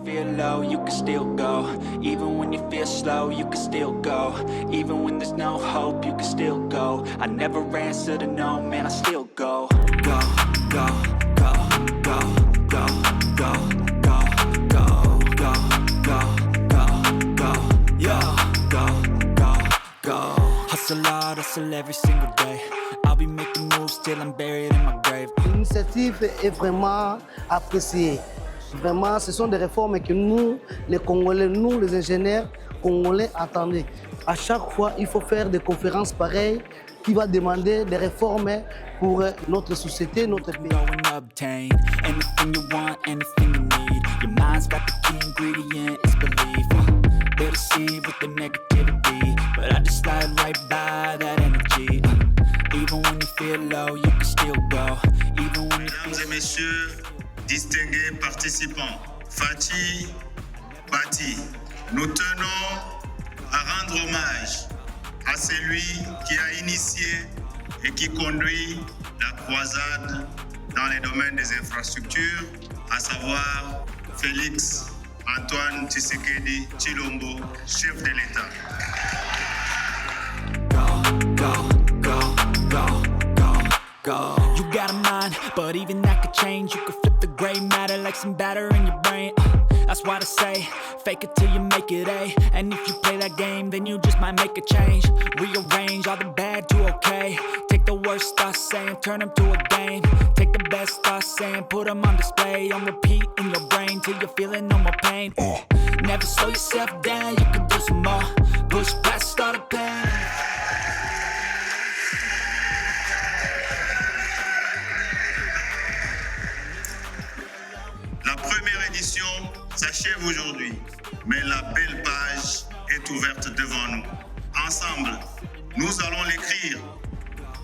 feel low, you can still go. Even when you feel slow, you can still go. Even when there's no hope, you can still go. I never answer to no, man, I still go. Go, go, go, go, go, go, go, go, go, go, go, go, yeah, go, go, go. Hustle hard, hustle every single day. I'll be making moves till I'm buried in my grave. L'initiative est vraiment appréciée. Vraiment, ce sont des réformes que nous, les Congolais, nous, les ingénieurs congolais, attendaient. À chaque fois, il faut faire des conférences pareilles qui vont demander des réformes pour notre société, notre pays. Go and obtain anything you want, anything you need. Your mind's got the key ingredient, it's belief. They're deceived with the negativity, but I just slide right by that energy. Even when you feel low, you can still go. Even when you feel... Mesdames et messieurs, distingués participants, Fatih Bati, nous tenons à rendre hommage à celui qui a initié et qui conduit la croisade dans les domaines des infrastructures, à savoir Félix Antoine Tshisekedi Tshilombo, chef de l'État. You got a mind, but even that could change. You could flip the gray matter like some batter in your brain. That's why I say, fake it till you make it A. And if you play that game, then you just might make a change. Rearrange all the bad to okay. Take the worst thoughts saying, turn them to a game. Take the best thoughts saying, put them on display. On repeat in your brain till you're feeling no more pain. Never slow yourself down, you can do some more. Push past all the pain. La première édition s'achève aujourd'hui, mais la belle page est ouverte devant nous. Ensemble, nous allons l'écrire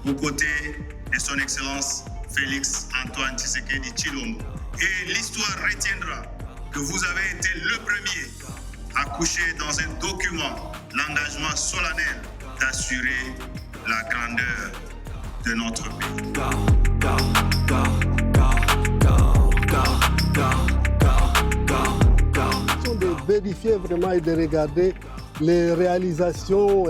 aux côtés de son Excellence Félix Antoine Tshisekedi Tshilombo. Et l'histoire retiendra que vous avez été le premier à coucher dans un document l'engagement solennel d'assurer la grandeur de notre pays. De vérifier vraiment et de regarder les réalisations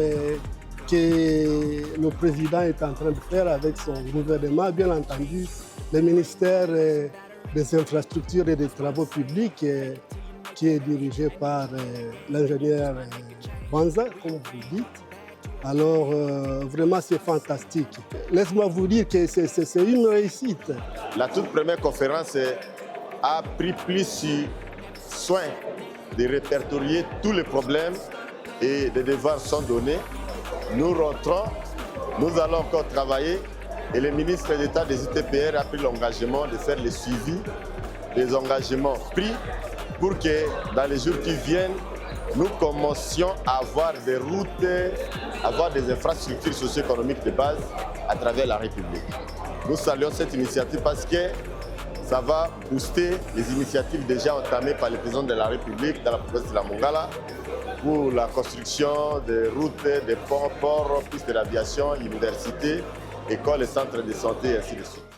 que le président est en train de faire avec son gouvernement. Bien entendu, le ministère des infrastructures et des travaux publics qui est dirigé par l'ingénieur Banza, comme vous dites. Alors vraiment c'est fantastique. Laisse-moi vous dire que c'est une réussite. La toute première conférence a pris plus soin de répertorier tous les problèmes et les devoirs sont donnés. Nous rentrons, nous allons encore travailler et le ministre d'État des ITPR a pris l'engagement de faire le suivi des engagements pris pour que dans les jours qui viennent, nous commencions à avoir des routes, avoir des infrastructures socio-économiques de base à travers la République. Nous saluons cette initiative parce que ça va booster les initiatives déjà entamées par le président de la République dans la province de la Mongala pour la construction des routes, des ponts, ports, pistes d'aviation, universités, écoles et centres de santé et ainsi de suite.